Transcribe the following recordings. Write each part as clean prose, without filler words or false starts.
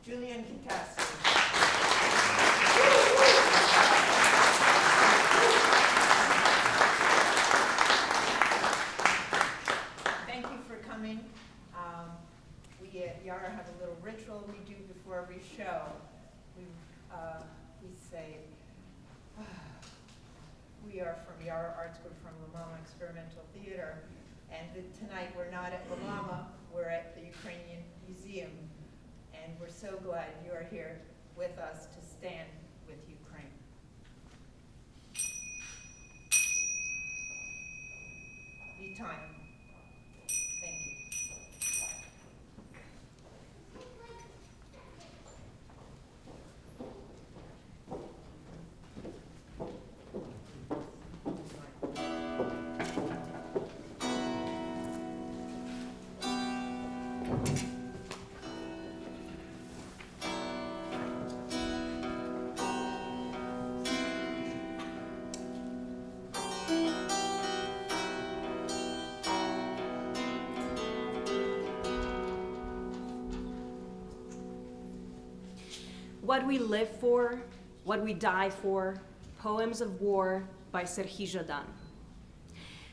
Julian Catastrophe. Thank you for coming. We at Yara have a little ritual we do before every show. We say, we are from Yara Art School, from La Mama Experimental Theater, and tonight we're not at La Mama, we're at the Ukrainian Museum, and we're so glad you are here with us to stand with Ukraine. Be time. Thank you. What We Live For, What We Die For, Poems of War by Serhii Jadan.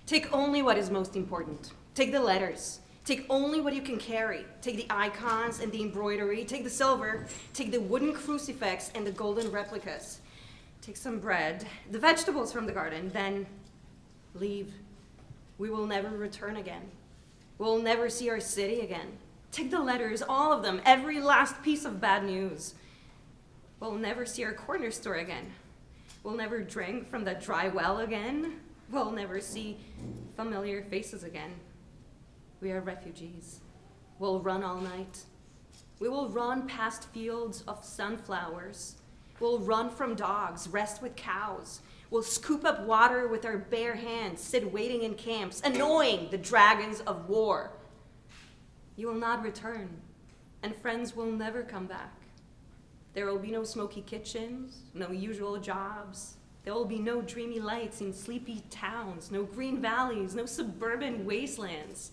Take only what is most important. Take the letters. Take only what you can carry. Take the icons and the embroidery. Take the silver. Take the wooden crucifix and the golden replicas. Take some bread, the vegetables from the garden, then leave. We will never return again. We'll never see our city again. Take the letters, all of them, every last piece of bad news. We'll never see our corner store again. We'll never drink from that dry well again. We'll never see familiar faces again. We are refugees. We'll run all night. We will run past fields of sunflowers. We'll run from dogs, rest with cows. We'll scoop up water with our bare hands, sit waiting in camps, annoying the dragons of war. You will not return, and friends will never come back. There will be no smoky kitchens, no usual jobs. There will be no dreamy lights in sleepy towns, no green valleys, no suburban wastelands.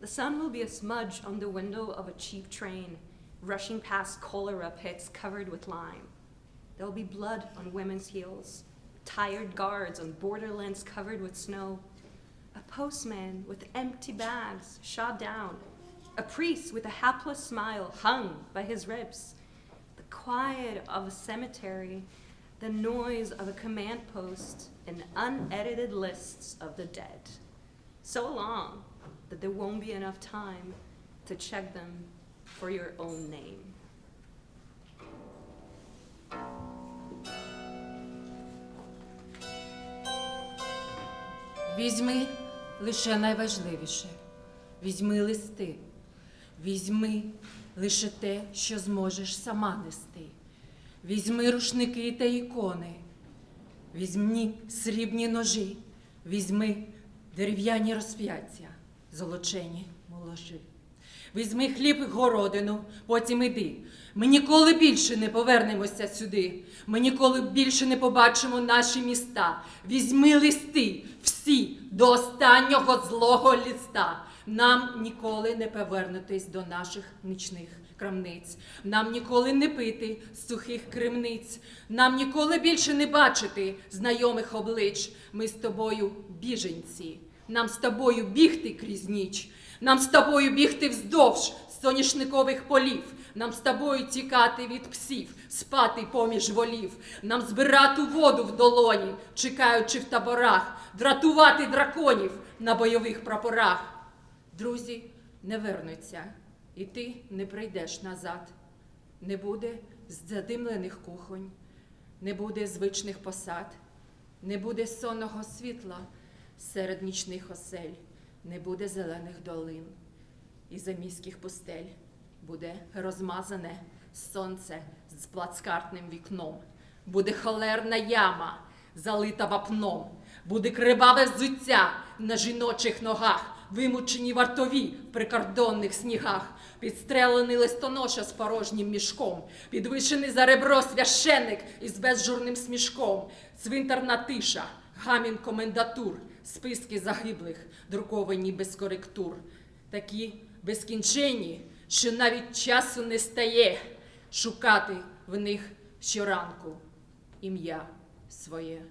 The sun will be a smudge on the window of a cheap train, rushing past cholera pits covered with lime. There will be blood on women's heels, tired guards on borderlands covered with snow, a postman with empty bags shot down, a priest with a hapless smile hung by his ribs, the quiet of a cemetery, the noise of a command post, and unedited lists of the dead. So long that there won't be enough time to check them for your own name. Візьми лише найважливіше. Візьми листи. Візьми лише те, що зможеш сама нести. Візьми рушники та ікони. Візьми срібні ножі. Візьми дерев'яні розп'яття, золочені моложі. Візьми хліб і городину, потім іди. Ми ніколи більше не повернемося сюди. Ми ніколи більше не побачимо наші міста. Візьми листи, всі, до останнього злого листа. Нам ніколи не повернутись до наших нічних крамниць. Нам ніколи не пити з сухих крамниць. Нам ніколи більше не бачити знайомих облич. Ми з тобою біженці. Нам з тобою бігти крізь ніч. Нам з тобою бігти вздовж соняшникових полів. Нам з тобою тікати від псів, спати поміж волів. Нам збирати воду в долоні, чекаючи в таборах, дратувати драконів на бойових прапорах. Друзі не вернуться, і ти не прийдеш назад. Не буде задимлених кухонь, не буде звичних посад, не буде сонного світла серед нічних осель, не буде зелених долин і заміських пустель. Буде розмазане сонце з плацкартним вікном. Буде холерна яма, залита вапном. Буде криваве взуття на жіночих ногах, вимучені вартові в прикордонних снігах, підстрелений листоноша з порожнім мішком, підвищений за ребро священник із безжурним смішком, цвинтарна тиша, гамін комендатур, списки загиблих, друковані без коректур. Такі безкінченні, що навіть часу не стає. шукати в них щоранку ім'я своє.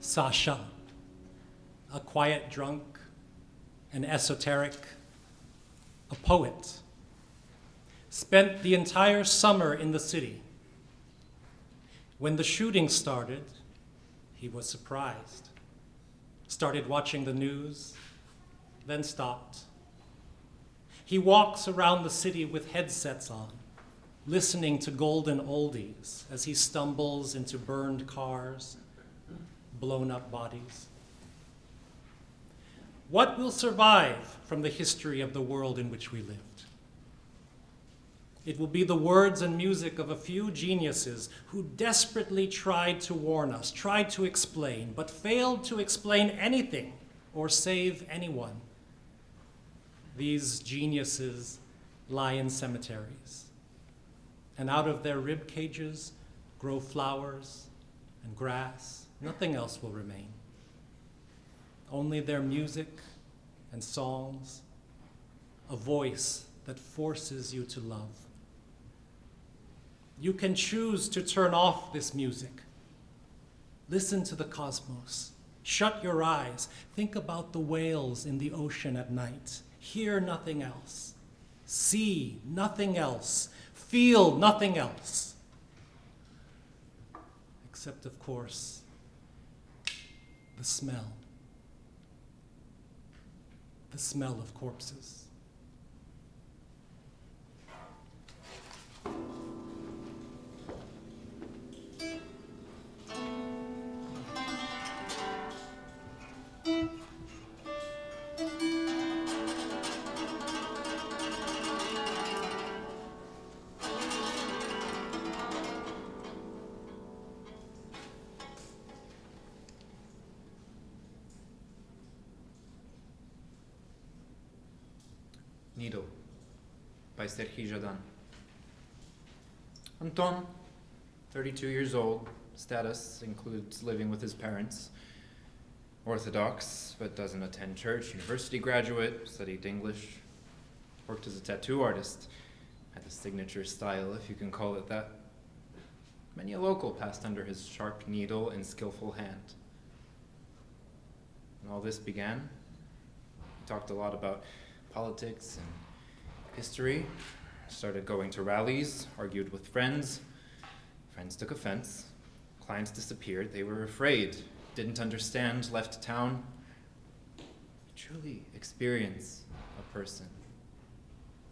Sasha, a quiet drunk, an esoteric, a poet, spent the entire summer in the city. When the shooting started, he was surprised, started watching the news, then stopped. He walks around the city with headsets on, listening to golden oldies as he stumbles into burned cars, blown up bodies. What will survive from the history of the world in which we lived? It will be the words and music of a few geniuses who desperately tried to warn us, tried to explain, but failed to explain anything or save anyone. These geniuses lie in cemeteries, and out of their rib cages grow flowers and grass. Nothing else will remain. Only their music and songs, a voice that forces you to love. You can choose to turn off this music. Listen to the cosmos. Shut your eyes. Think about the whales in the ocean at night. Hear nothing else. See nothing else. Feel nothing else. Except, of course, the smell of corpses. Needle by Serhii Jadan. Anton, 32 years old, status includes living with his parents. Orthodox, but doesn't attend church, university graduate, studied English, worked as a tattoo artist, had a signature style, if you can call it that. Many a local passed under his sharp needle and skillful hand. When all this began, he talked a lot about politics and history, started going to rallies, argued with friends. Friends took offense. Clients disappeared. They were afraid, didn't understand, left town. Truly experience a person,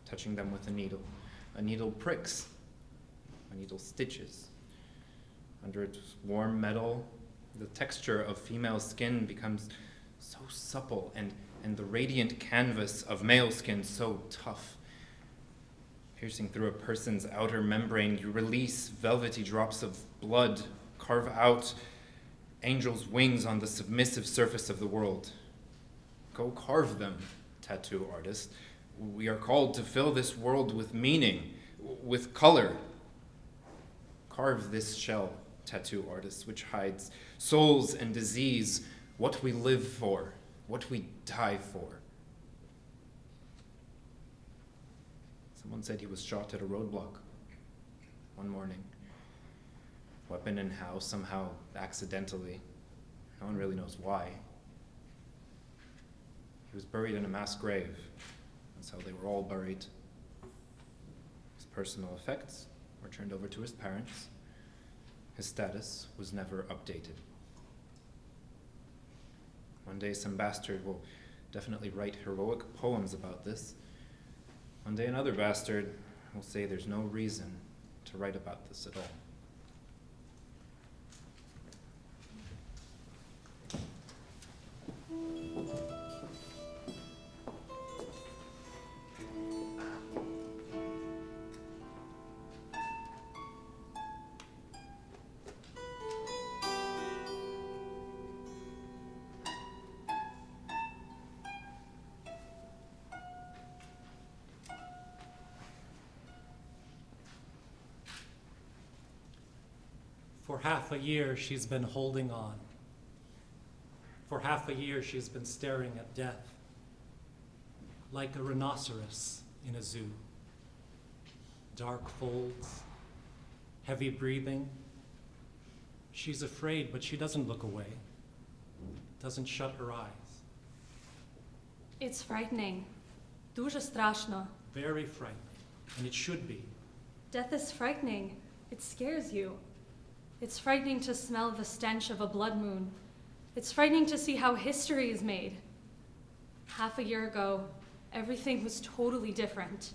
touching them with a needle. A needle pricks, a needle stitches. Under its warm metal, the texture of female skin becomes so supple and the radiant canvas of male skin so tough. Piercing through a person's outer membrane, you release velvety drops of blood, carve out angels' wings on the submissive surface of the world. Go carve them, tattoo artist. We are called to fill this world with meaning, with color. Carve this shell, tattoo artist, which hides souls and disease, what we live for, what we die for. Someone said he was shot at a roadblock one morning. Weapon in house, somehow accidentally. No one really knows why. He was buried in a mass grave. That's how they were all buried. His personal effects were turned over to his parents. His status was never updated. One day some bastard will definitely write heroic poems about this. One day another bastard will say there's no reason to write about this at all. For half a year, she's been holding on. For half a year, she's been staring at death, like a rhinoceros in a zoo. Dark folds, heavy breathing. She's afraid, but she doesn't look away, doesn't shut her eyes. It's frightening. Дуже страшно. Very frightening, and it should be. Death is frightening. It scares you. It's frightening to smell the stench of a blood moon. It's frightening to see how history is made. Half a year ago, everything was totally different.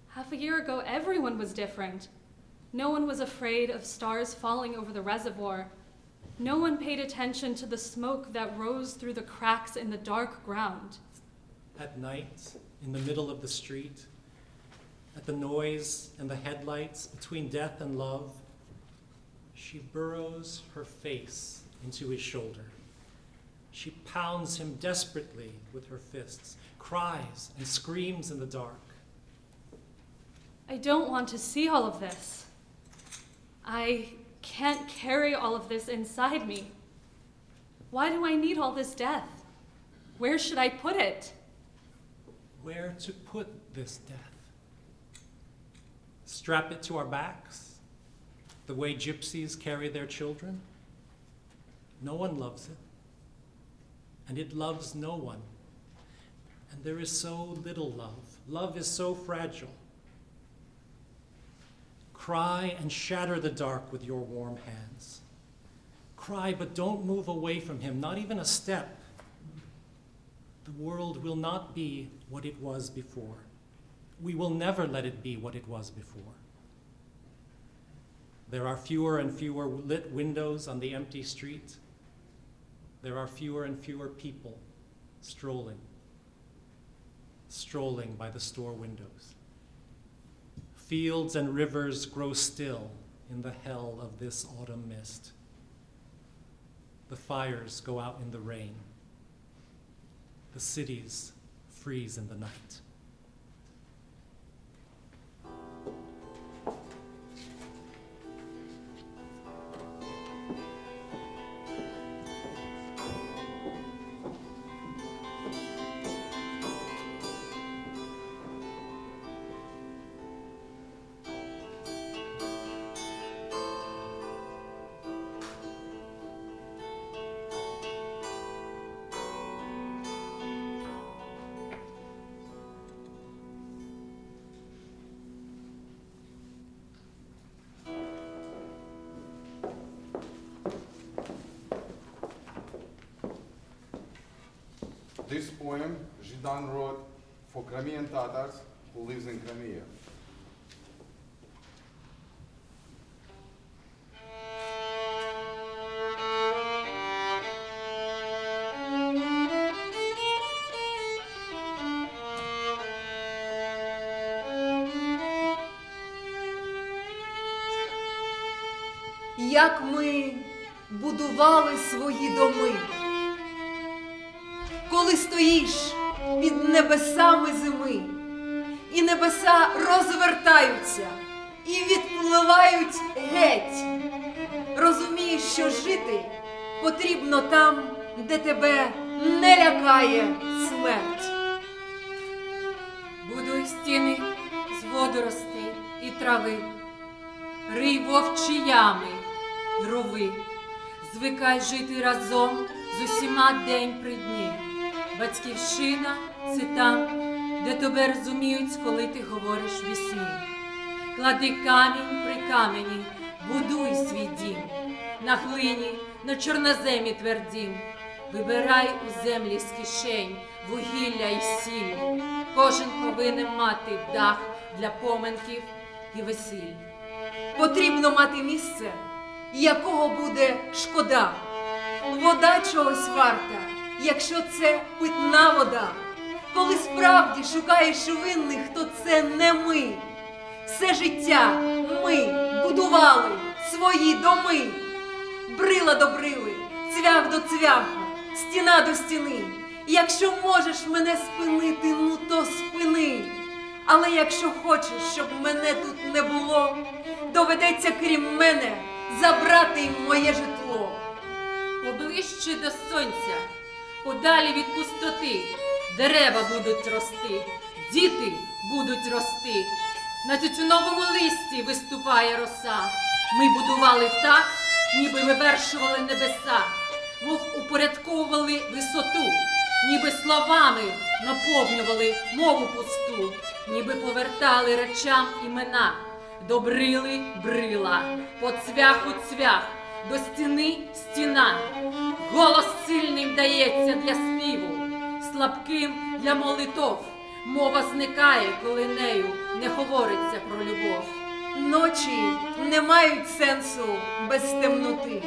Half a year ago, everyone was different. No one was afraid of stars falling over the reservoir. No one paid attention to the smoke that rose through the cracks in the dark ground. At night, in the middle of the street, at the noise and the headlights, between death and love, she burrows her face into his shoulder. She pounds him desperately with her fists, cries and screams in the dark. I don't want to see all of this. I can't carry all of this inside me. Why do I need all this death? Where should I put it? Where to put this death? Strap it to our backs, the way gypsies carry their children? No one loves it, and it loves no one. And there is so little love. Love is so fragile. Cry and shatter the dark with your warm hands. Cry, but don't move away from him, not even a step. The world will not be what it was before. We will never let it be what it was before. There are fewer and fewer lit windows on the empty street. There are fewer and fewer people strolling by the store windows. Fields and rivers grow still in the hell of this autumn mist. The fires go out in the rain. The cities freeze in the night. This poem Zidane wrote for Crimean Tatars who lives in Crimea. Як ми будували свої доми, коли стоїш під небесами зими, і небеса розвертаються і відпливають геть, розумієш, що жити потрібно там, де тебе не лякає смерть. Будуй стіни з водоростей і трави, рий вовчі ями й рови, звикай жити разом з усіма день при дні. Батьківщина – це там, де тебе розуміють, коли ти говориш в сні. Клади камінь при камені, будуй свій дім, на глині, на чорноземі твердім. Вибирай у землі з кишень вугілля й сіль. Кожен повинен мати дах для поминків і весіль. Потрібно мати місце, якого буде шкода. Вода чогось варта, якщо це питна вода. Коли справді шукаєш винних, то це не ми. Все життя ми будували свої доми. Брила до брили, цвях до цвяху, стіна до стіни. Якщо можеш мене спинити, ну то спини. Але якщо хочеш, щоб мене тут не було, доведеться крім мене забрати їм моє житло. Поближче до сонця, подалі від пустоти, дерева будуть рости, діти будуть рости. На тютюновому листі виступає роса. Ми будували так, ніби вивершували небеса, мов упорядковували висоту, ніби словами наповнювали мову пусту, ніби повертали речам імена, до брили брила, по цвяху цвях, до стіни стіна. Голос сильним дається для співу, слабким для молитов. Мова зникає, коли нею не говориться про любов. Ночі не мають сенсу без темноти.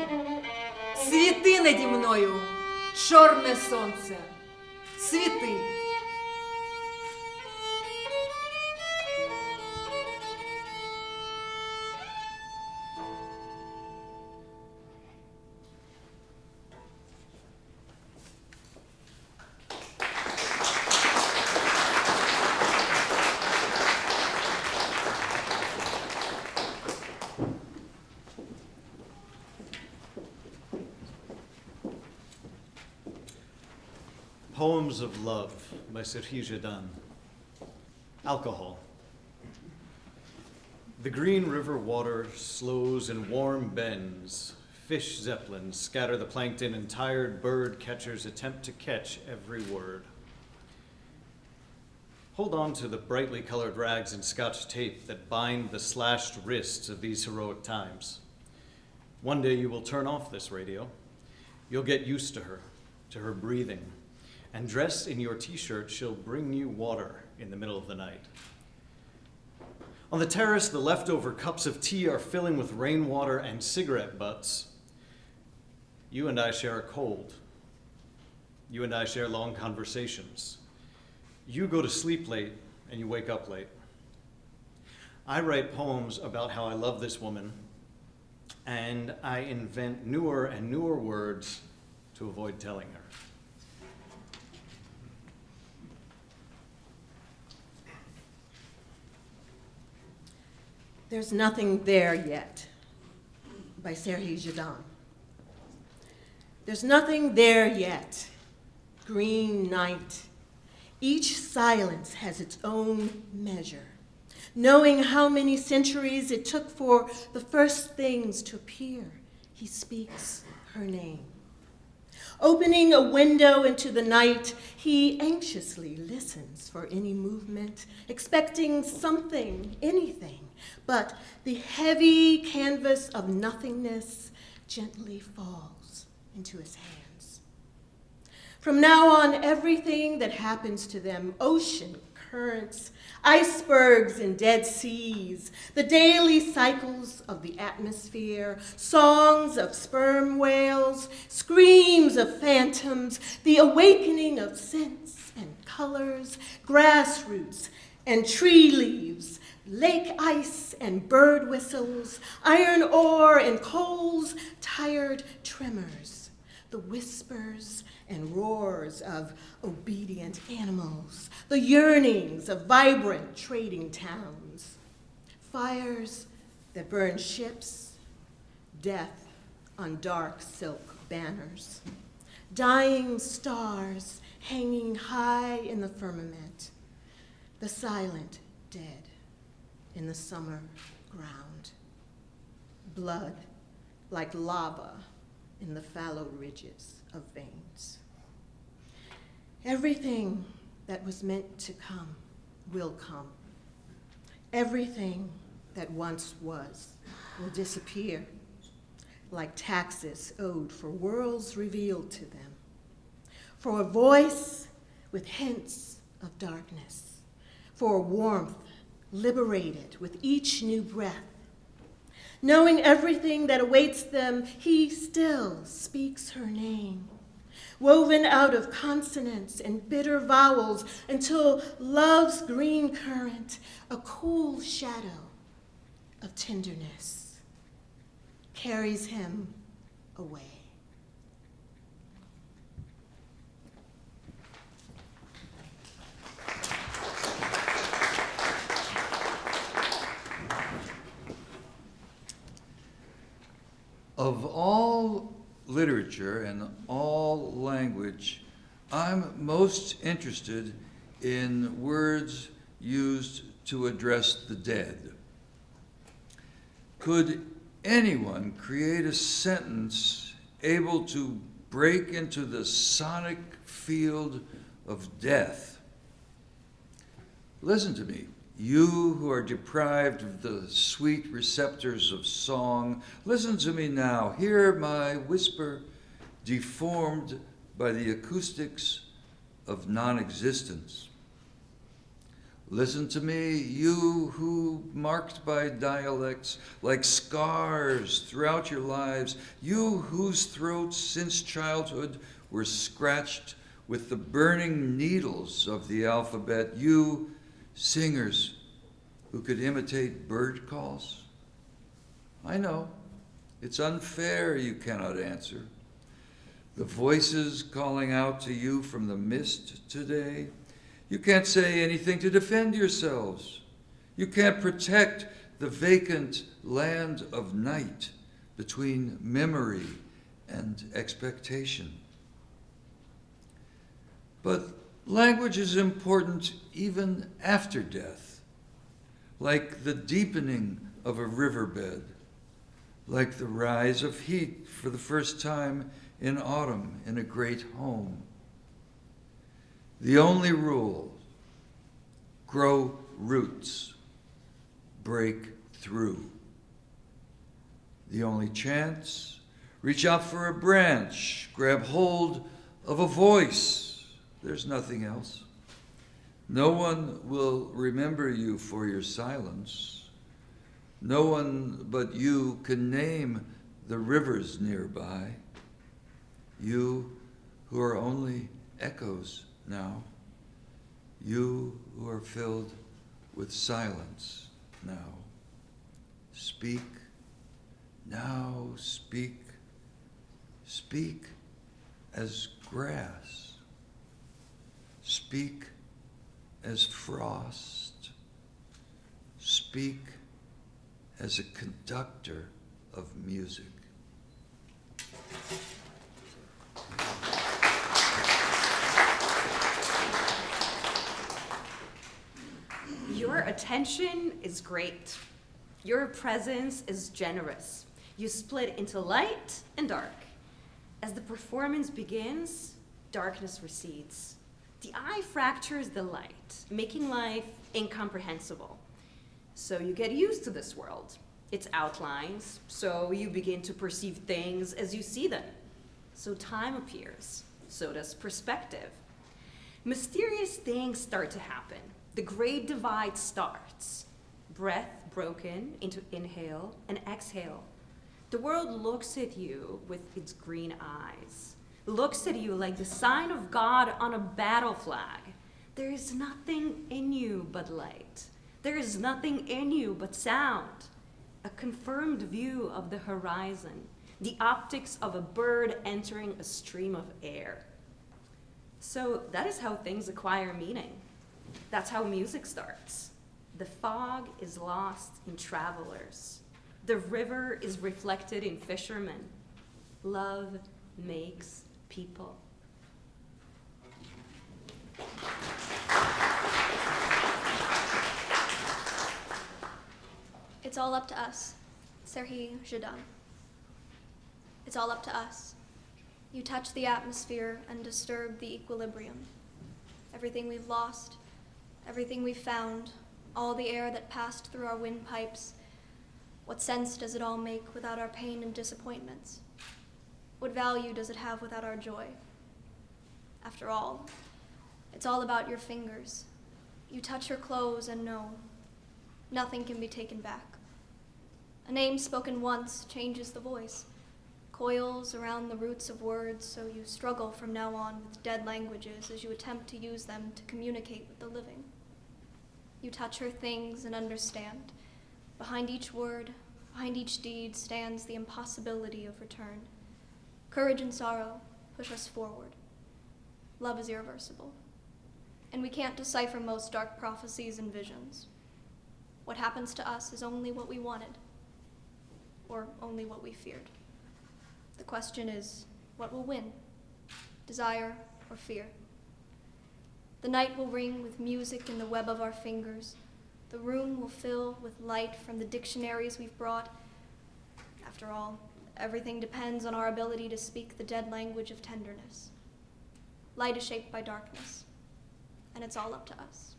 Світи наді мною, чорне сонце, світи. Poems of Love by Serhij Dan. Alcohol. The green river water slows in warm bends. Fish zeppelins scatter the plankton and tired bird catchers attempt to catch every word. Hold on to the brightly colored rags and Scotch tape that bind the slashed wrists of these heroic times. One day you will turn off this radio. You'll get used to her breathing. And dressed in your t-shirt, she'll bring you water in the middle of the night. On the terrace, the leftover cups of tea are filling with rainwater and cigarette butts. You and I share a cold. You and I share long conversations. You go to sleep late and you wake up late. I write poems about how I love this woman, and I invent newer and newer words to avoid telling her. There's Nothing There Yet by Serhij Dan. There's nothing there yet. Green night. Each silence has its own measure. Knowing how many centuries it took for the first things to appear, he speaks her name. Opening a window into the night, he anxiously listens for any movement, expecting something, anything. But the heavy canvas of nothingness gently falls into his hands. From now on, everything that happens to them, ocean currents, icebergs and dead seas, the daily cycles of the atmosphere, songs of sperm whales, screams of phantoms, the awakening of scents and colors, grass roots and tree leaves, lake ice and bird whistles, iron ore and coal's tired tremors, the whispers and roars of obedient animals, the yearnings of vibrant trading towns, fires that burn ships, death on dark silk banners, dying stars hanging high in the firmament, the silent dead in the summer ground, blood like lava in the fallow ridges of veins. Everything that was meant to come will come. Everything that once was will disappear, like taxes owed for worlds revealed to them, for a voice with hints of darkness, for a warmth liberated with each new breath. Knowing everything that awaits them, he still speaks her name, woven out of consonants and bitter vowels until love's green current, a cool shadow of tenderness, carries him away. Of all literature and all language, I'm most interested in words used to address the dead. Could anyone create a sentence able to break into the sonic field of death? Listen to me, you who are deprived of the sweet receptors of song. Listen to me now. Hear my whisper, deformed by the acoustics of non-existence. Listen to me, you who, marked by dialects like scars throughout your lives, you whose throats since childhood were scratched with the burning needles of the alphabet, you singers who could imitate bird calls. I know, it's unfair you cannot answer. The voices calling out to you from the mist today, you can't say anything to defend yourselves. You can't protect the vacant land of night between memory and expectation. But language is important even after death, like the deepening of a riverbed, like the rise of heat for the first time in autumn in a great home. The only rule, grow roots, break through. The only chance, reach out for a branch, grab hold of a voice. There's nothing else. No one will remember you for your silence. No one but you can name the rivers nearby. You who are only echoes now. You who are filled with silence now. Speak, now speak. Speak as grass. Speak as frost. Speak as a conductor of music. Your attention is great. Your presence is generous. You split into light and dark. As the performance begins, darkness recedes. The eye fractures the light, making life incomprehensible. So you get used to this world, its outlines, so you begin to perceive things as you see them. So time appears, so does perspective. Mysterious things start to happen. The great divide starts. Breath broken into inhale and exhale. The world looks at you with its green eyes, looks at you like the sign of God on a battle flag. There is nothing in you but light. There is nothing in you but sound. A confirmed view of the horizon, the optics of a bird entering a stream of air. So that is how things acquire meaning. That's how music starts. The fog is lost in travelers. The river is reflected in fishermen. Love makes people. It's all up to us, Serhiy Zhadan. It's all up to us. You touch the atmosphere and disturb the equilibrium. Everything we've lost, everything we've found, all the air that passed through our windpipes, what sense does it all make without our pain and disappointments? What value does it have without our joy? After all, it's all about your fingers. You touch her clothes and know, nothing can be taken back. A name spoken once changes the voice, coils around the roots of words, so you struggle from now on with dead languages as you attempt to use them to communicate with the living. You touch her things and understand. Behind each word, behind each deed stands the impossibility of return. Courage and sorrow push us forward. Love is irreversible. And we can't decipher most dark prophecies and visions. What happens to us is only what we wanted, or only what we feared. The question is, what will win? Desire or fear? The night will ring with music in the web of our fingers. The room will fill with light from the dictionaries we've brought. After all, everything depends on our ability to speak the dead language of tenderness. Light is shaped by darkness, and it's all up to us.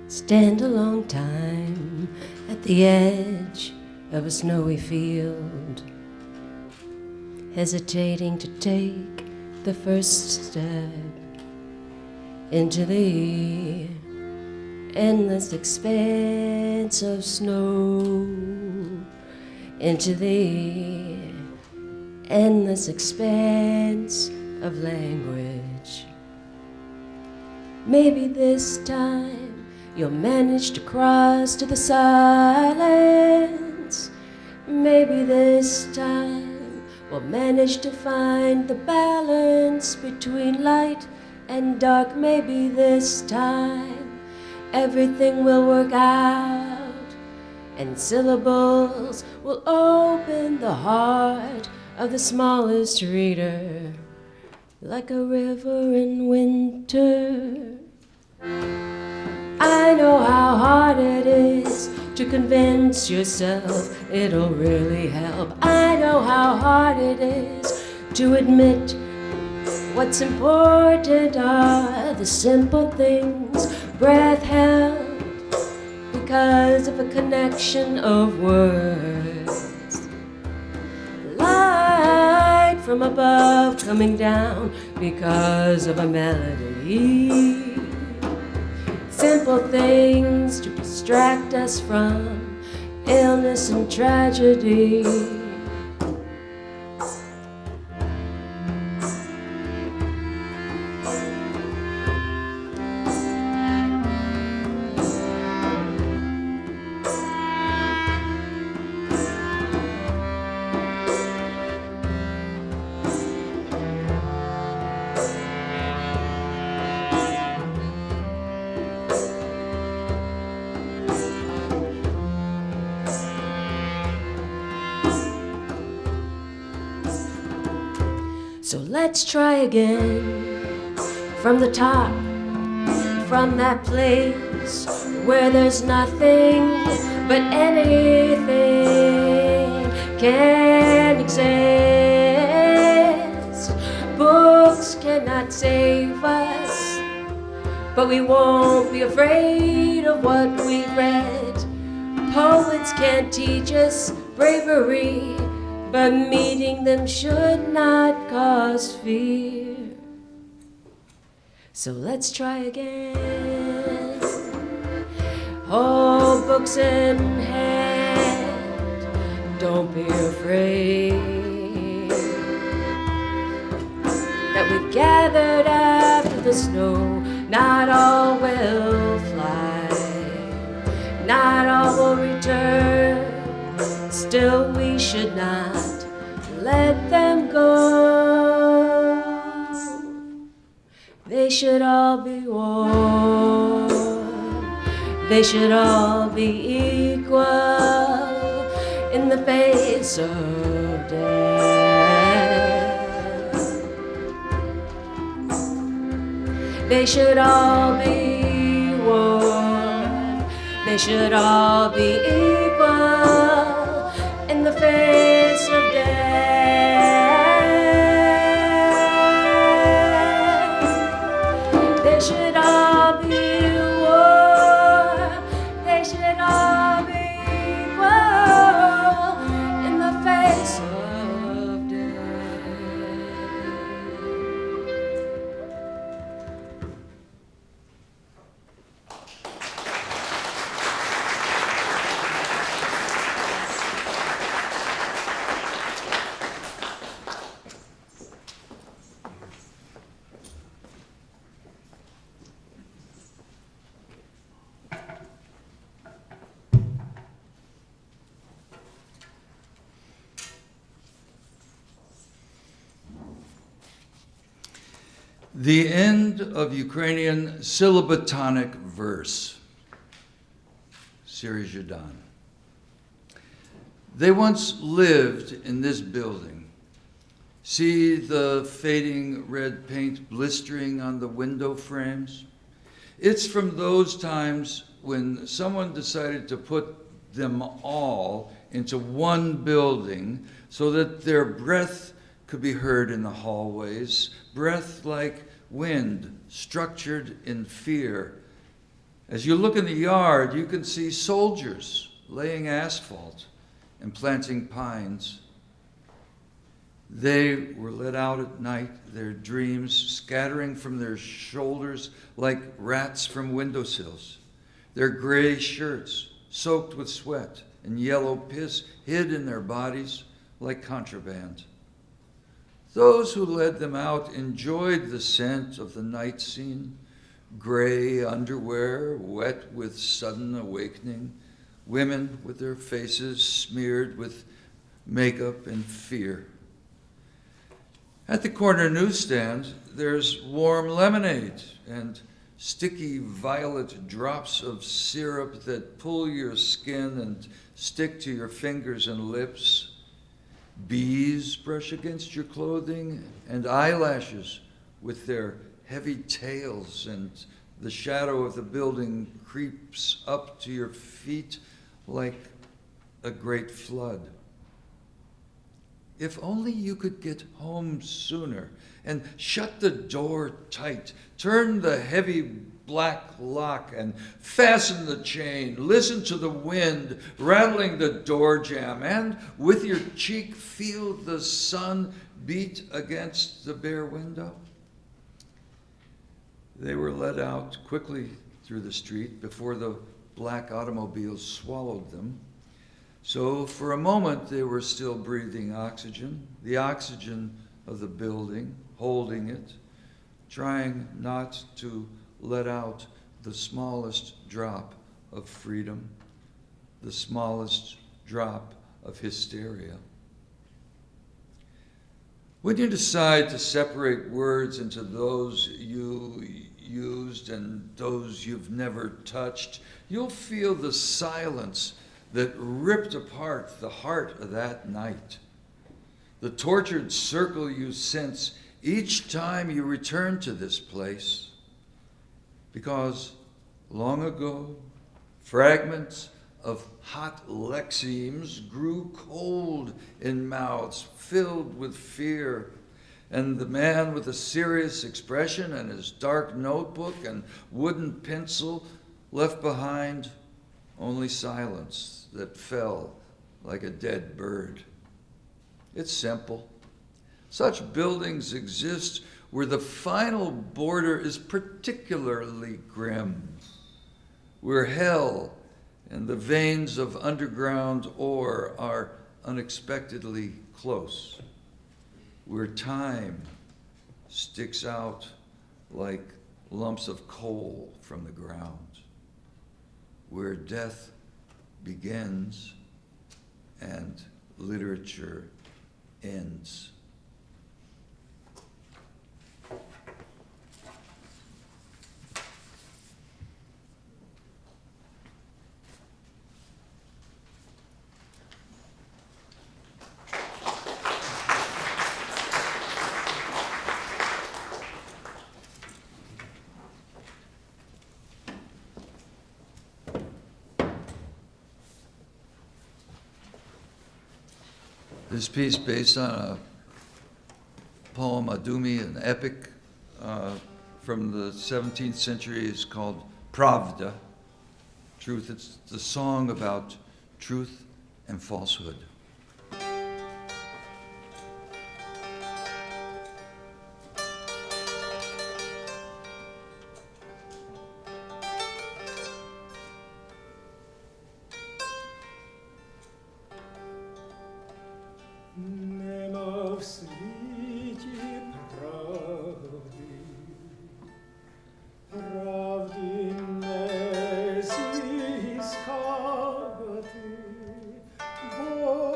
Stand a long time at the edge of a snowy field, hesitating to take the first step into the endless expanse of snow, into the endless expanse of language. Maybe this time you'll manage to cross to the silence. Maybe this time we'll manage to find the balance between light and dark. Maybe this time everything will work out, and syllables will open the heart of the smallest reader, like a river in winter. I know how hard it is to convince yourself it'll really help. I know how hard it is to admit what's important are the simple things, breath held because of a connection of words, light from above coming down because of a melody. Simple things to distract us from illness and tragedy. So let's try again from the top, from that place where there's nothing but anything can exist. Books cannot save us, but we won't be afraid of what we've read. Poets can't teach us bravery, but meeting them should not cause fear. So let's try again. Hold books in hand, don't be afraid that we've gathered after the snow. Not all will fly, not all will return. Still we should not let them go. They should all be warm, they should all be equal in the face of death. They should all be warm, they should all be equal in the face of death. They should all be warm, they should all be equal in the face of The end of Ukrainian syllabatonic verse. Serhii Zhadan. They once lived in this building. See the fading red paint blistering on the window frames? It's from those times when someone decided to put them all into one building so that their breath could be heard in the hallways, breath like wind, structured in fear. As you look in the yard, you can see soldiers laying asphalt and planting pines. They were let out at night, their dreams scattering from their shoulders like rats from windowsills. Their gray shirts soaked with sweat and yellow piss hid in their bodies like contraband. Those who led them out enjoyed the scent of the night scene, gray underwear wet with sudden awakening, women with their faces smeared with makeup and fear. At the corner newsstand, there's warm lemonade and sticky violet drops of syrup that pull your skin and stick to your fingers and lips. Bees brush against your clothing, and eyelashes with their heavy tails, and the shadow of the building creeps up to your feet like a great flood. If only you could get home sooner and shut the door tight, turn the heavy black lock and fasten the chain, listen to the wind rattling the door jamb, and with your cheek feel the sun beat against the bare window. They were let out quickly through the street before the black automobiles swallowed them. So for a moment they were still breathing oxygen, the oxygen of the building, holding it, trying not to let out the smallest drop of freedom, the smallest drop of hysteria. When you decide to separate words into those you used and those you've never touched, you'll feel the silence that ripped apart the heart of that night. The tortured circle you sense each time you return to this place. Because long ago, fragments of hot lexemes grew cold in mouths filled with fear, and the man with a serious expression and his dark notebook and wooden pencil left behind only silence that fell like a dead bird. It's simple. Such buildings exist where the final border is particularly grim, where hell and the veins of underground ore are unexpectedly close, where time sticks out like lumps of coal from the ground, where death begins and literature ends. This piece, based on a poem, Adumi, an epic from the 17th century, is called Pravda, Truth. It's the song about truth and falsehood. Нема в світі правди, правди не зіскати, бо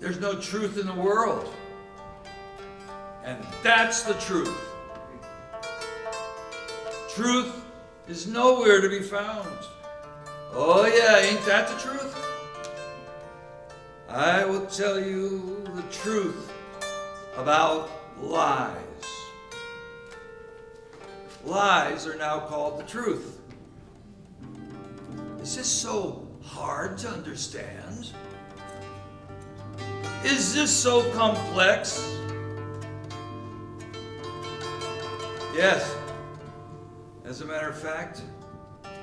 there's no truth in the world. And that's the truth. Truth is nowhere to be found. Oh yeah, ain't that the truth? I will tell you the truth about lies. Lies are now called the truth. Is this so hard to understand? Is this so complex? Yes. As a matter of fact,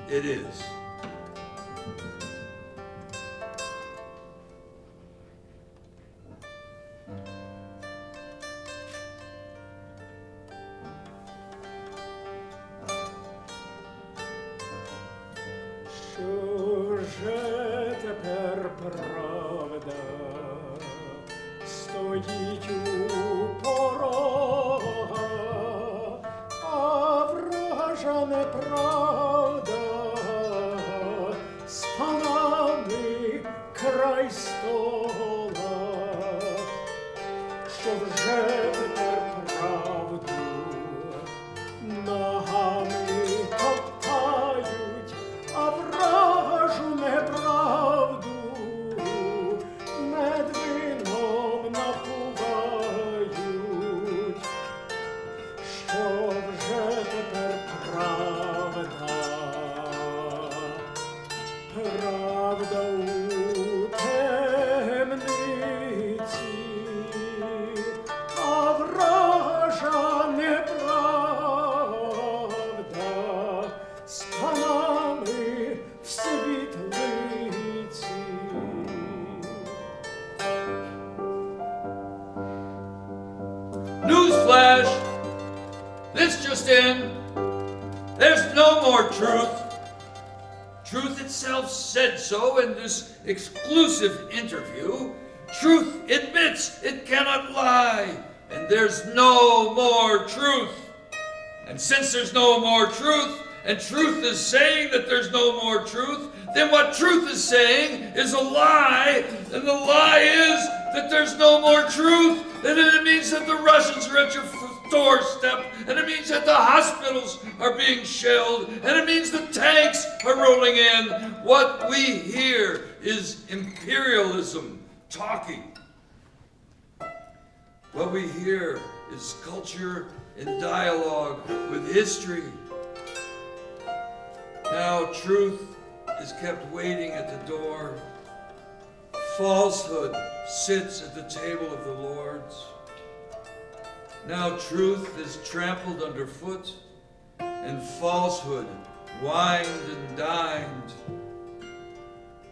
it is. Що же тепер правда стоїть у порога, а вража неправда з панами край стола, що вже тепер правду ногами топтають, а вражу неправду над вином напувають, що вже тепер правда, правда у темниці, а вража неправда з панами в світлиці. Newsflash! This just in. There's no more truth. Truth itself said so in this exclusive interview. Truth admits it cannot lie, and there's no more truth. And since there's no more truth, and truth is saying that there's no more truth, then what truth is saying is a lie, and the lie is that there's no more truth, and then it means that the Russians are at your doorstep, and it means that the hospitals are being shelled, and it means the tanks are rolling in. What we hear is imperialism talking. What we hear is culture in dialogue with history. Now truth is kept waiting at the door. Falsehood sits at the table of the Lord's. Now truth is trampled underfoot, and falsehood wined and dined.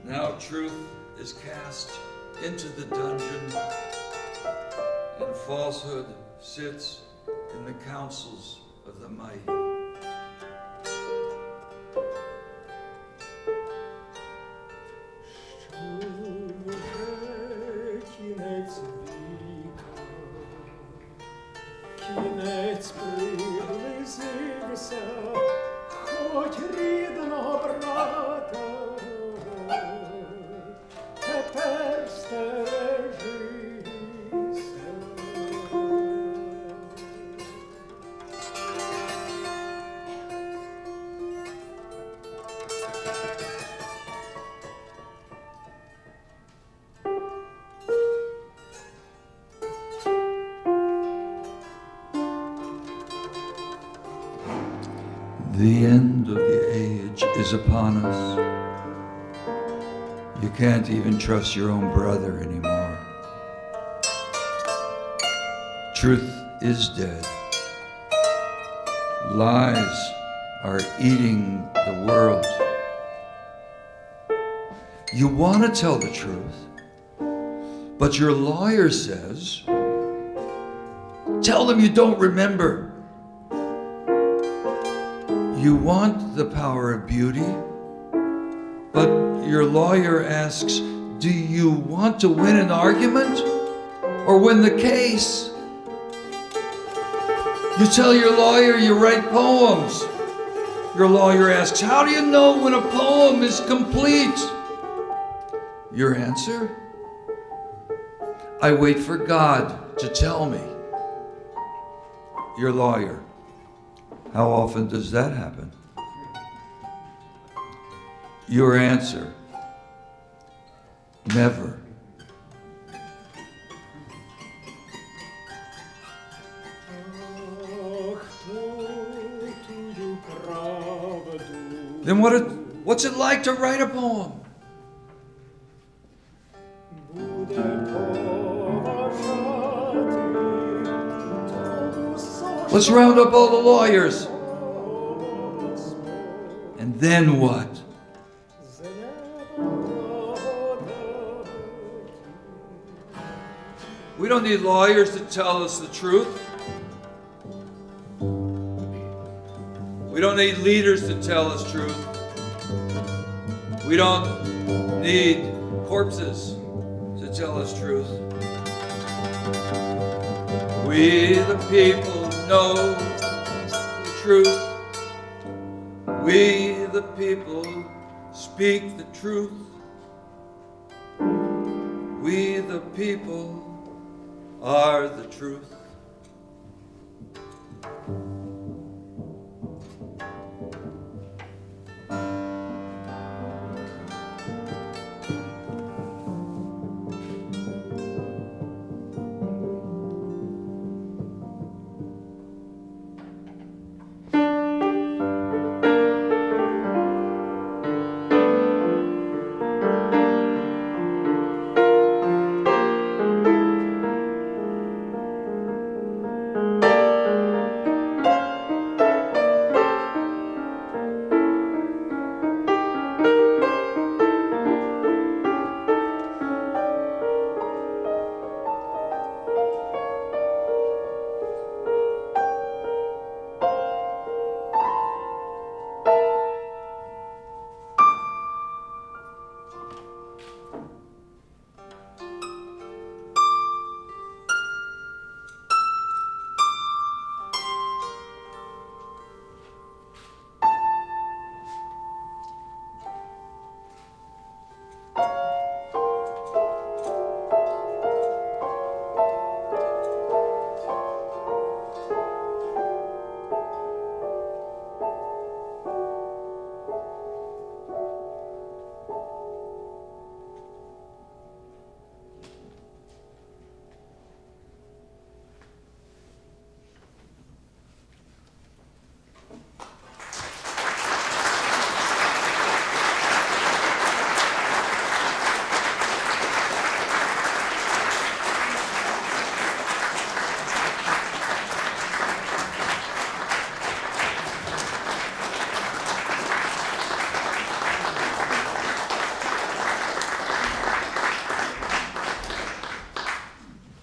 Now truth is cast into the dungeon, and falsehood sits in the councils of the mighty. Кінець віка, кінець приблизився, хоч рідного брата тепер стережися. The end of the age is upon us. You can't even trust your own brother anymore. Truth is dead. Lies are eating the world. You want to tell the truth, but your lawyer says, tell them you don't remember. You want the power of beauty, but your lawyer asks, do you want to win an argument or win the case? You tell your lawyer you write poems. Your lawyer asks, how do you know when a poem is complete? Your answer? I wait for God to tell me. Your lawyer. How often does that happen? Your answer. Never. Then what's it like to write a poem? Let's round up all the lawyers. And then what? We don't need lawyers to tell us the truth. We don't need leaders to tell us truth. We don't need corpses to tell us truth. We the people know the truth. We the people speak the truth. We the people are the truth.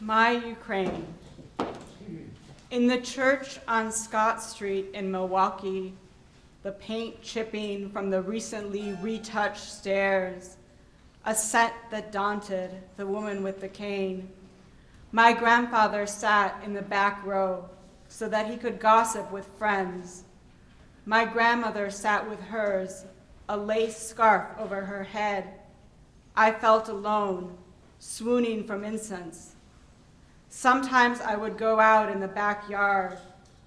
My Ukraine. In the church on Scott Street in Milwaukee, the paint chipping from the recently retouched stairs, a scent that daunted the woman with the cane. My grandfather sat in the back row so that he could gossip with friends. My grandmother sat with hers, a lace scarf over her head. I felt alone, swooning from incense. Sometimes I would go out in the backyard,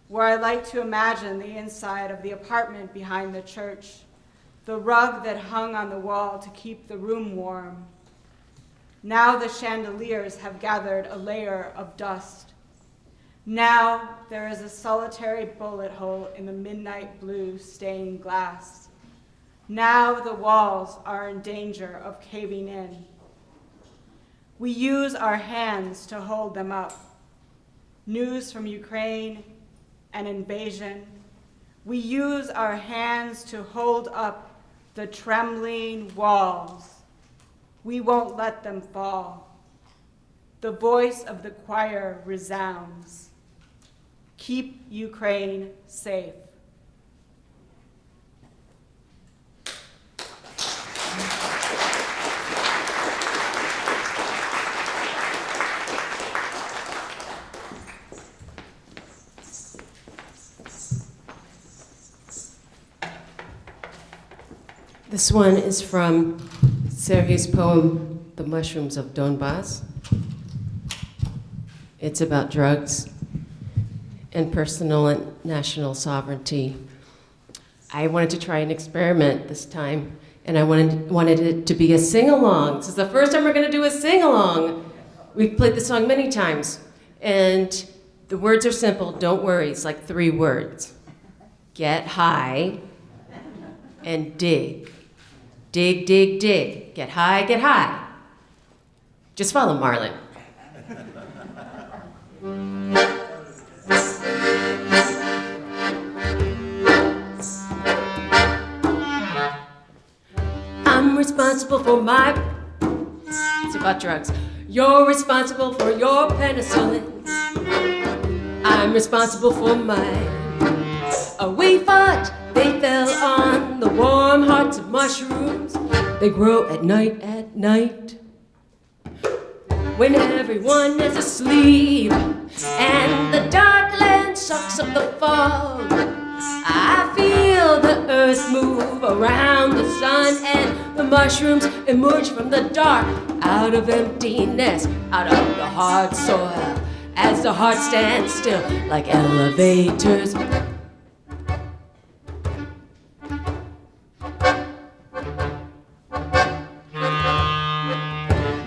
where I like to imagine the inside of the apartment behind the church, the rug that hung on the wall to keep the room warm. Now the chandeliers have gathered a layer of dust. Now there is a solitary bullet hole in the midnight blue stained glass. Now the walls are in danger of caving in. We use our hands to hold them up. News from Ukraine, an invasion. We use our hands to hold up the trembling walls. We won't let them fall. The voice of the choir resounds. Keep Ukraine safe. This one is from Sergei's poem, The Mushrooms of Donbass. It's about drugs and personal and national sovereignty. I wanted to try an experiment this time, and I wanted it to be a sing-along. This is the first time we're going to do a sing-along. We've played the song many times, and the words are simple. Don't worry, it's like 3 words. Get high and dig. Dig, dig, dig. Get high, get high. Just follow Marlon. I'm responsible for my... It's about drugs. You're responsible for your penicillin. I'm responsible for mine. We fought, they fell on the warm hearts of mushrooms. They grow at night. When everyone is asleep and the dark land sucks up the fog, I feel the earth move around the sun and the mushrooms emerge from the dark, out of emptiness, out of the hard soil, as the heart stands still like elevators.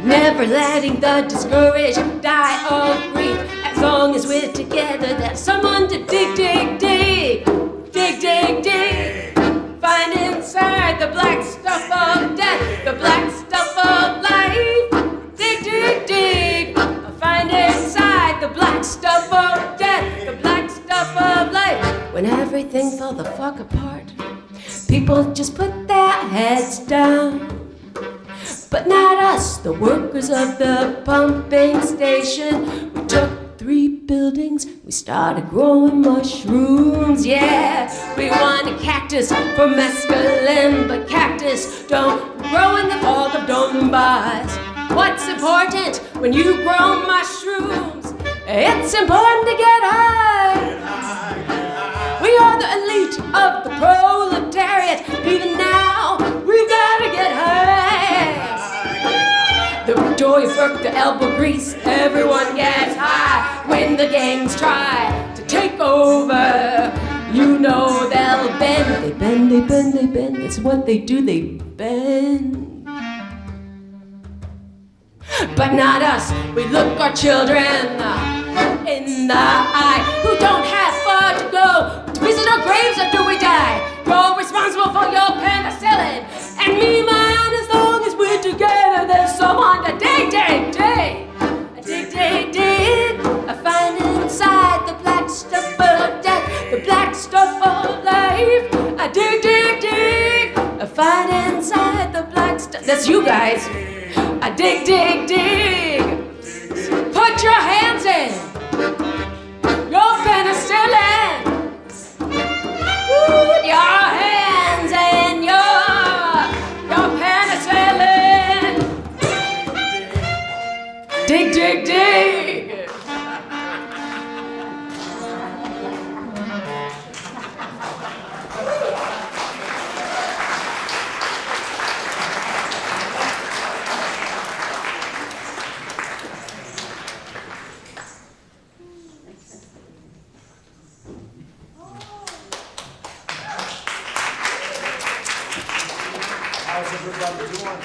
Never letting the discouraged die of grief. As long as we're together, there's someone to dig, dig, dig. Dig, dig, dig. Find inside the black stuff of death, the black stuff of life. Dig, dig, dig. Find inside the black stuff of death, the black stuff of life. When everything fell the fuck apart, people just put their heads down. But not us, the workers of the pumping station. We took 3 buildings, we started growing mushrooms, yeah. We wanted cactus for mescaline, but cactus don't grow in the fog of Donbass. What's important when you grow mushrooms? It's important to get high. We are the elite of the proletariat. Even now, we've gotta get high. The joy of the elbow grease, everyone gets high. When the gangs try to take over, you know they'll bend. They bend, they bend, they bend. That's what they do, they bend. But not us, we look our children in the eye, who don't have far to go to visit our graves after we die. You're responsible for your penicillin, and me mine. As long as we're together, there's someone to dig, dig, dig. Dig, dig, dig. I find inside the black stuff of death, the black stuff of life. I dig, dig, dig. I find inside the black stuff. That's you guys. I dig, dig, dig. Put your hands in your penicillin. Put your hands in your penicillin. Dig, dig, dig. How's everybody doing?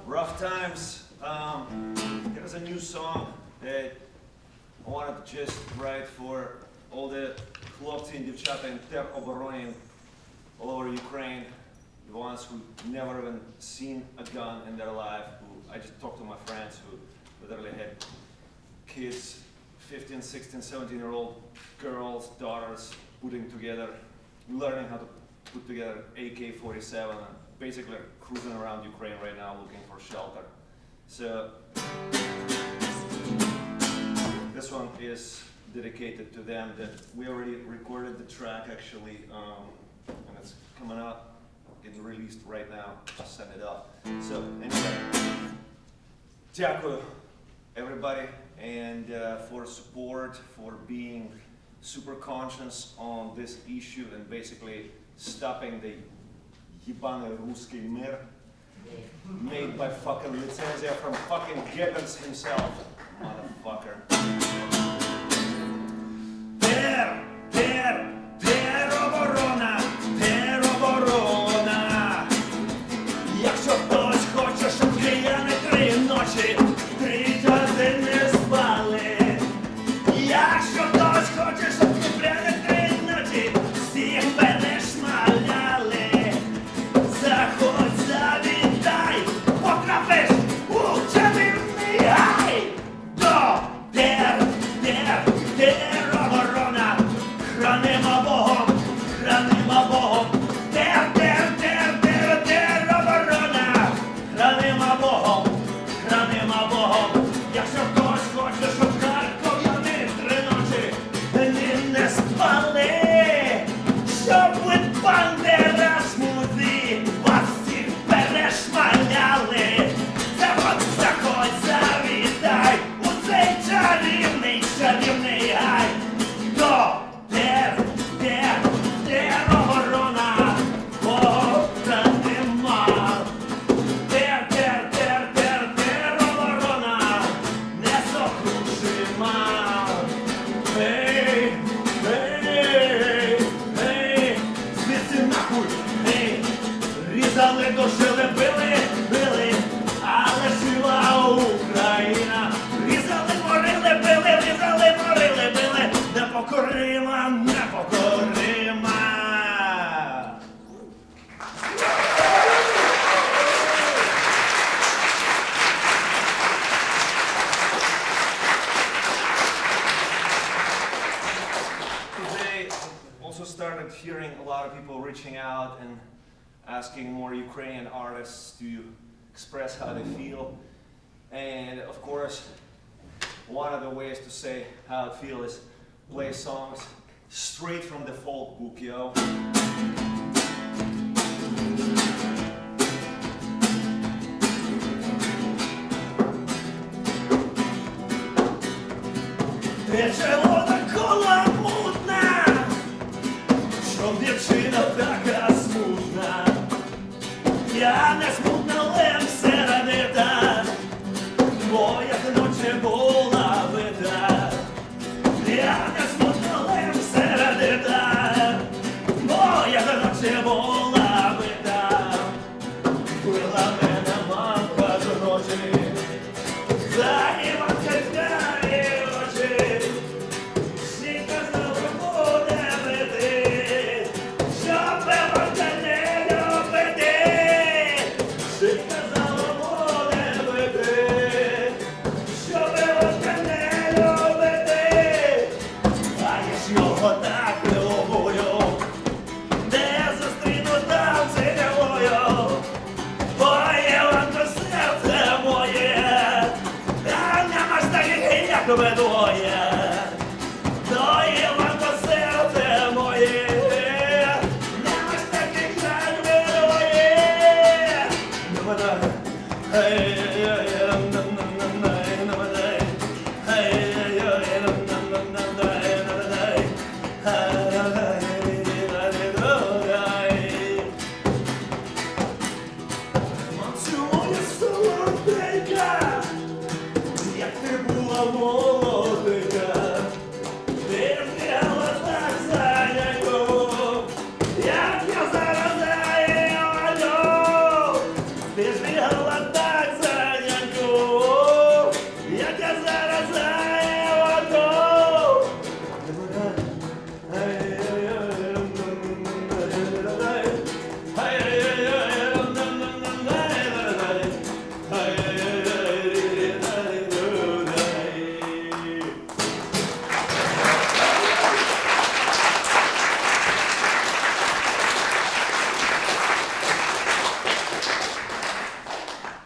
Rough times. There's a new song that I wanted to just write for all the хлопці і дівчата in теробороні all over Ukraine, the ones who never even seen a gun in their life. I just talked to my friends who literally had kids, 15, 16, 17-year-old girls, daughters, putting together, learning how to put together AK-47 and basically cruising around Ukraine right now looking for shelter. So this one is dedicated to them. That we already recorded the track actually, and it's coming out, getting released right now. Just send it up. So anyway, дякую everybody and for support, for being super conscious on this issue and basically stopping the ебаный русский мир made by fucking Лицензия from fucking Goebbels himself. motherfucker. Тероборона. Якщо хтось хоче, щоб кияни 3 ночі, 3 рази не спали. Якщо хтось хоче, щоб купляни 3 ночі, всіх перешмаляли. Заходь, завітай, потрапиш у чарівний гай. До тероборона. Хранима Богом, хранима Богом. Тероборона. Хранима Богом, хранима Богом. Якщо хтось хоче, щоб харків'яни 3 ночі не спали, щоб ви бандера смузи вас всіх перешмаляли. Заходь, завітай у цей чарівний гай. До тероборона. Охранима. Тероборона. Несокрушима. Ей, звідси нахуй. Ей, різали, душили, били, але жива Україна. Різали, морили, били, непокорима. Today also started hearing a lot of people reaching out and asking more Ukrainian artists to express how they feel. And of course, one of the ways to say how I feel is play songs straight from the folk book, yo. Тече вода коламутна, щоб дівчина така смутна. Я не смутна, але середита, моя ночі була бита. Я не смутна, але середита, моя ночі була бита. Била мене мамка до ночі, за Іванківської очі. Всі казали, буде бити, щоб Іванка не любити. Всі казали, буде бити, щоб Іванка не любити. А я ж його так люблю, де я зустріну, там цілую. Ой, Іванко, серце моє, та нема ж таких, як ви двоє. Ой, Іванко, серце моє, нема ж таких, як ви двоє. Моя солоденька, як ти була молоденька, ти вбігала так за няньку, як я зараз за Іваню. Ти ж бігала так за няньку, як я зараз за Іваню.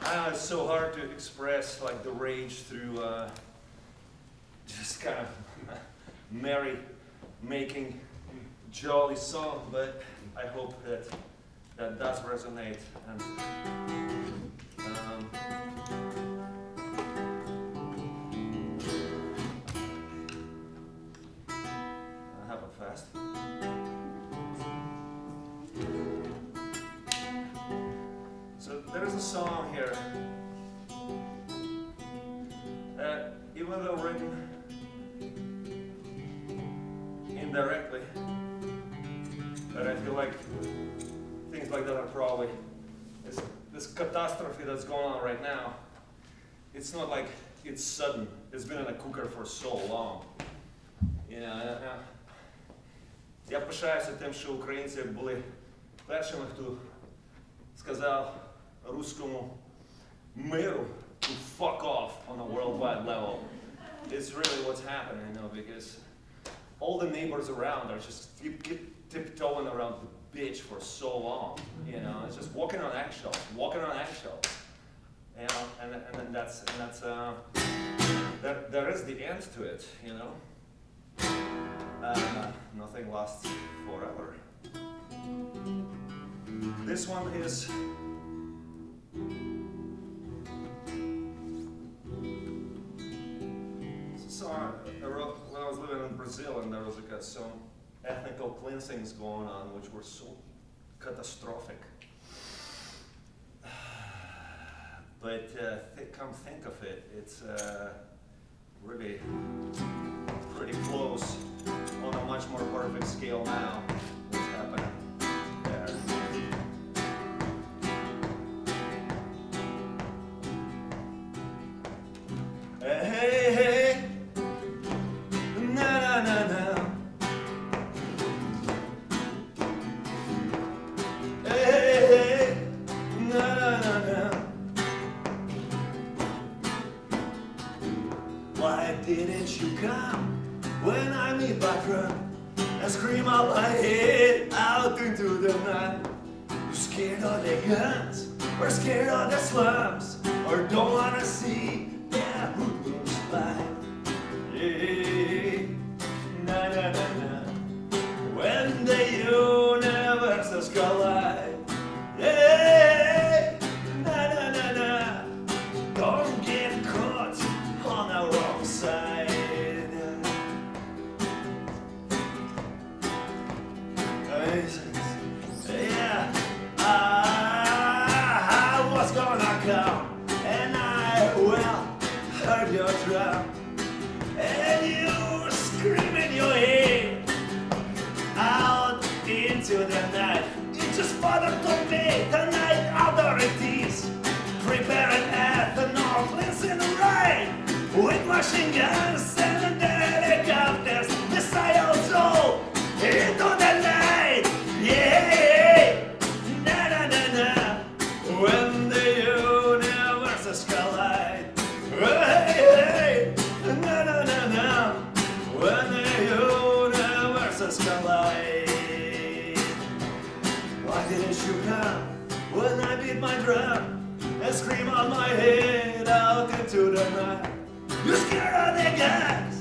I know it's so hard to express like the rage through just kind of merry making jolly song, but I hope that that does resonate. And I'll have it fast. So there is a song here. It have written indirectly, but I feel like things like that are probably this catastrophe that's going on right now. It's not like it's sudden. It's been in a cooker for so long. Я пишаюся тим, що українці були першими, хто сказав руському миру to fuck off on a worldwide level. It's really what's happening, because all the neighbors around are just keep tiptoeing around the bitch for so long. It's just walking on eggshells. And then that's there is the end to it. Nothing lasts forever. This one is song I wrote when I was living in Brazil, and there was some ethnical cleansings going on, which were so catastrophic. But come think of it, it's really pretty close on a much more perfect scale now. What's happening there? Hey, hey, na na na na. Hey, hey, na na na. Why didn't you come when I meet my friend and scream out my head out into the night? You're scared of the guns, or scared of the slums, or don't wanna see their hoodlums fly. Yeah, na na na na. When the universes collide. Yeah, na na na na. Don't get caught on the wrong side. Yeah, I was gonna come, and I heard your drum, and you screaming your head out into the night. It just father told me tonight authorities preparing ethanol cleansing the rain with machine guns and helicopters, missiles all into the night. Yeah, na na na na. When the universes collide. Hey, hey, na na na na. When the universes collide. Why didn't you come when I beat my drum and scream on my head out into the night? You're scared of the guns,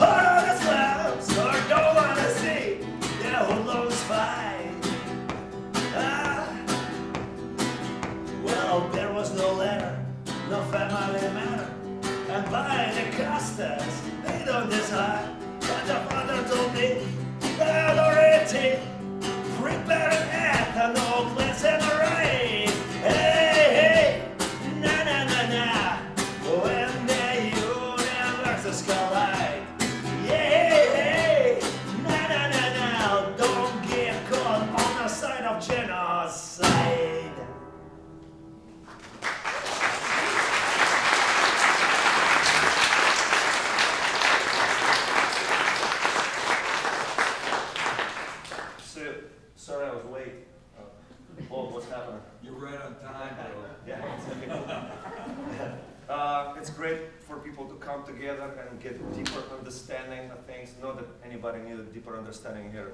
or of the slums, or don't wanna see the hoodlums fight. Well, there was no letter, no family matter, and by the customs, they don't decide. But the father told me, the authority preparing ethanol cleansing the rain. Hey, hey, na na na na. When the universes collide. Yeah, hey, na na na na. Don't get caught on the side of genocide. Sorry I was late. Bob, what's happening? You're right on time, bro. Yeah, it's great for people to come together and get deeper understanding of things. Not that anybody needed deeper understanding here,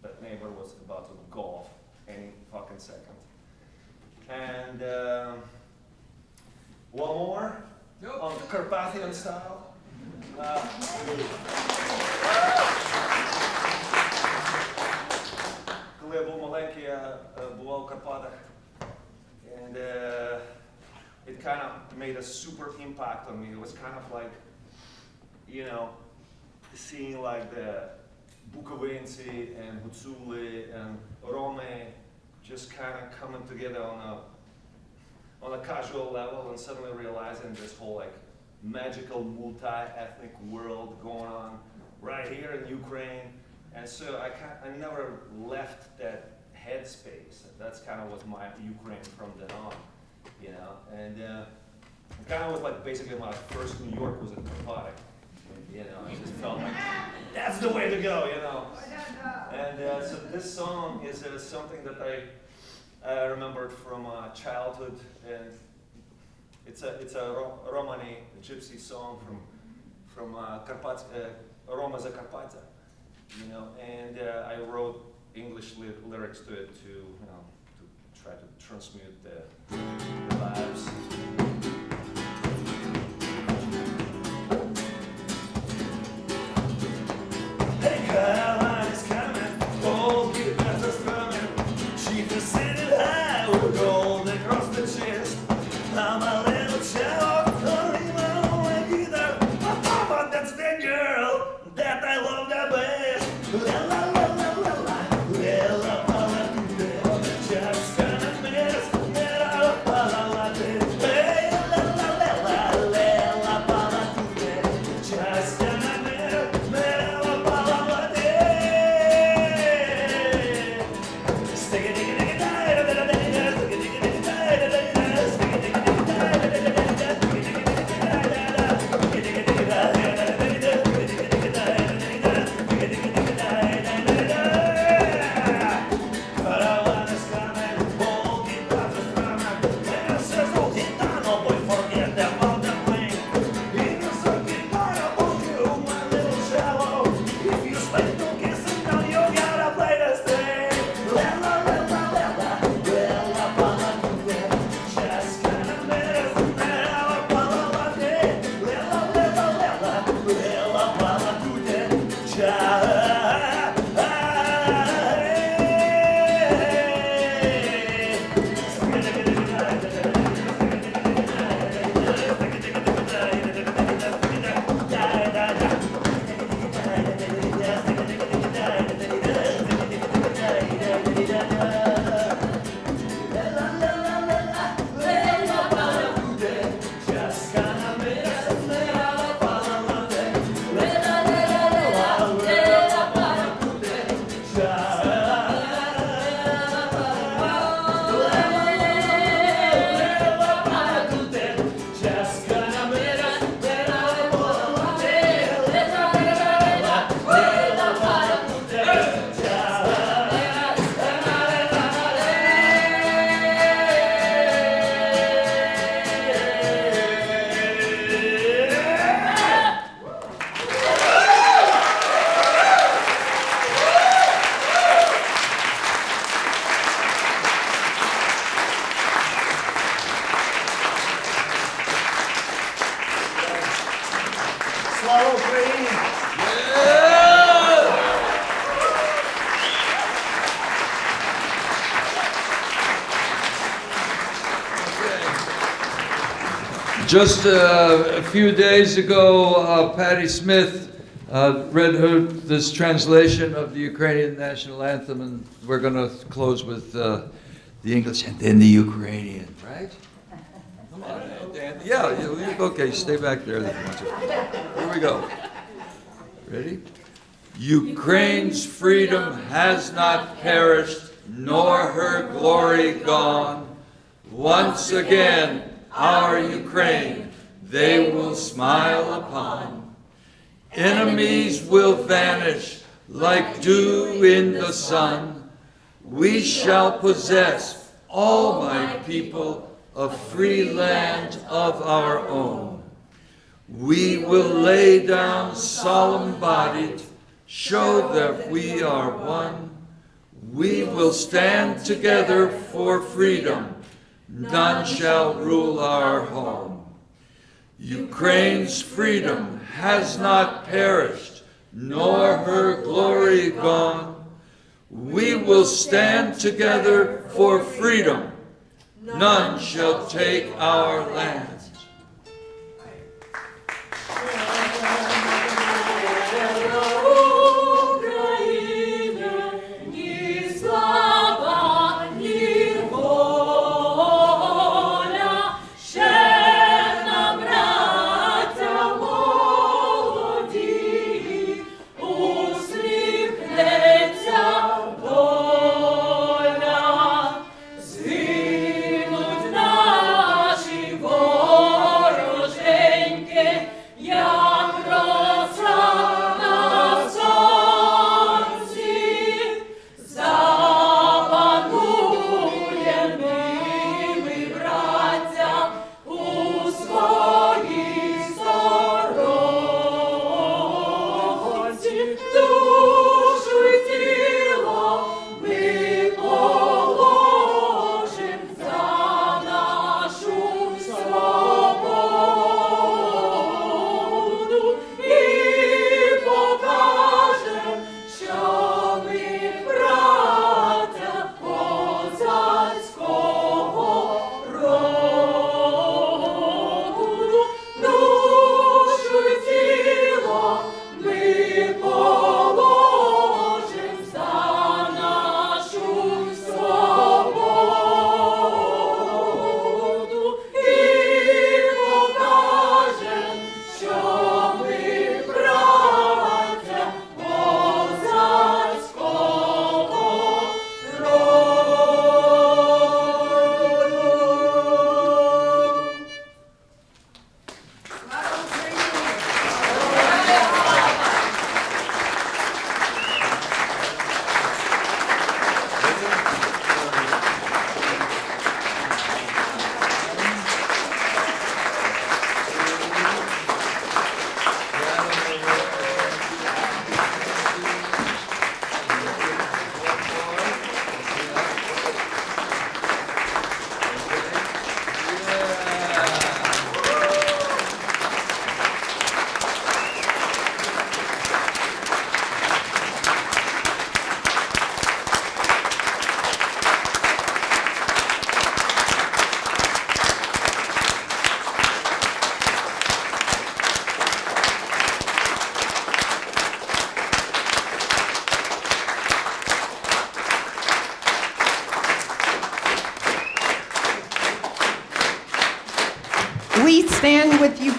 that neighbor was about to go off any fucking second. And one more on Carpathian style. Коли я був маленький, я бував в Карпатах, and it kind of made a super impact on me. It was kind of like, seeing like the Bukovinci and Hutsuli and Rome just kind of coming together on a casual level, and suddenly realizing this whole like magical multi-ethnic world going on right here in Ukraine. And so I never left that headspace. That's kind of was my Ukraine from then on, you know. And it kind of was like basically my first New York was in Carpatic. You know, I just felt like that's the way to go, you know. And so this song is something that I remembered from childhood, and it's a Romani, a gypsy song from Roma Zakarpattia, you know. And I wrote English lyrics to it to, you know, to try to transmute the vibes. Caroline is coming, gold guitars are strumming. She's sitting high with gold across the chest. I'm a little child, only my own guitar. But that's the girl that I love the best. La la la la la la, la la la la, just gonna miss that la la la la, hey la la la la, la la la, just gonna miss that la la la. Слава Україні! Just a few days ago, Patti Smith read this translation of the Ukrainian national anthem, and we're going to close with the English and then the Ukrainian, right? Come on, Dan. Yeah, okay, stay back there if you want to. Here we go. Ready? Ukraine's freedom has not perished, nor her glory gone. Once again, our Ukraine they will smile upon. Enemies will vanish like dew in the sun. We shall possess, all my people, a free land of our own. We will lay down solemn-bodied, show that we are one. We will stand together for freedom. None shall rule our home. Ukraine's freedom has not perished, nor her glory gone. We will stand together for freedom. None shall take our land. Ще нам, браття,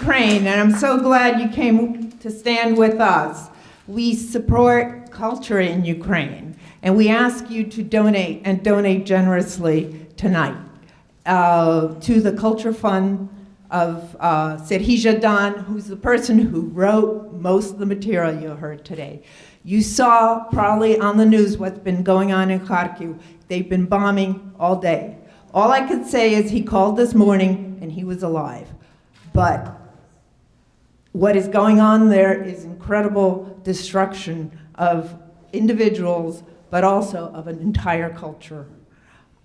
Ukraine, and I'm so glad you came to stand with us. We support culture in Ukraine, and we ask you to donate, and donate generously tonight, to the Culture Fund of Serhii Zhadan, who's the person who wrote most of the material you heard today. You saw probably on the news what's been going on in Kharkiv. They've been bombing all day. All I could say is he called this morning and he was alive. But what is going on there is incredible destruction of individuals, but also of an entire culture.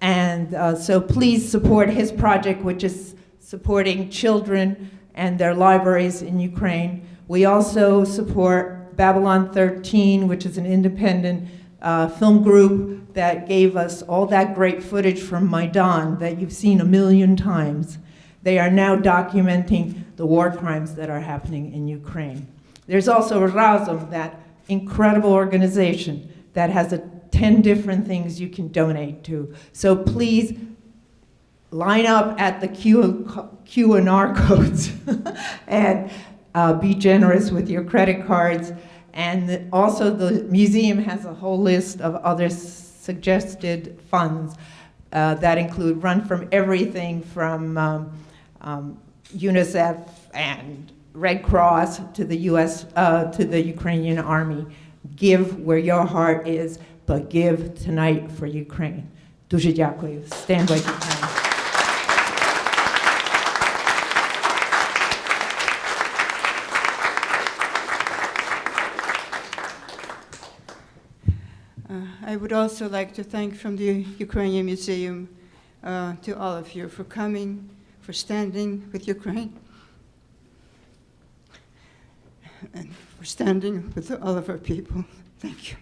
And so please support his project, which is supporting children and their libraries in Ukraine. We also support Babylon 13, which is an independent film group that gave us all that great footage from Maidan that you've seen 1,000,000 times. They are now documenting the war crimes that are happening in Ukraine. There's also Razum, that incredible organization that has 10 different things you can donate to. So please line up at the Q&R codes and be generous with your credit cards. And also the museum has a whole list of other suggested funds that include run from everything from UNICEF and Red Cross to the to the Ukrainian Army. Give where your heart is, but give tonight for Ukraine. Дуже дякую. Stand by Ukraine. I would also like to thank from the Ukrainian Museum to all of you for coming, for standing with Ukraine, and for standing with all of our people. Thank you.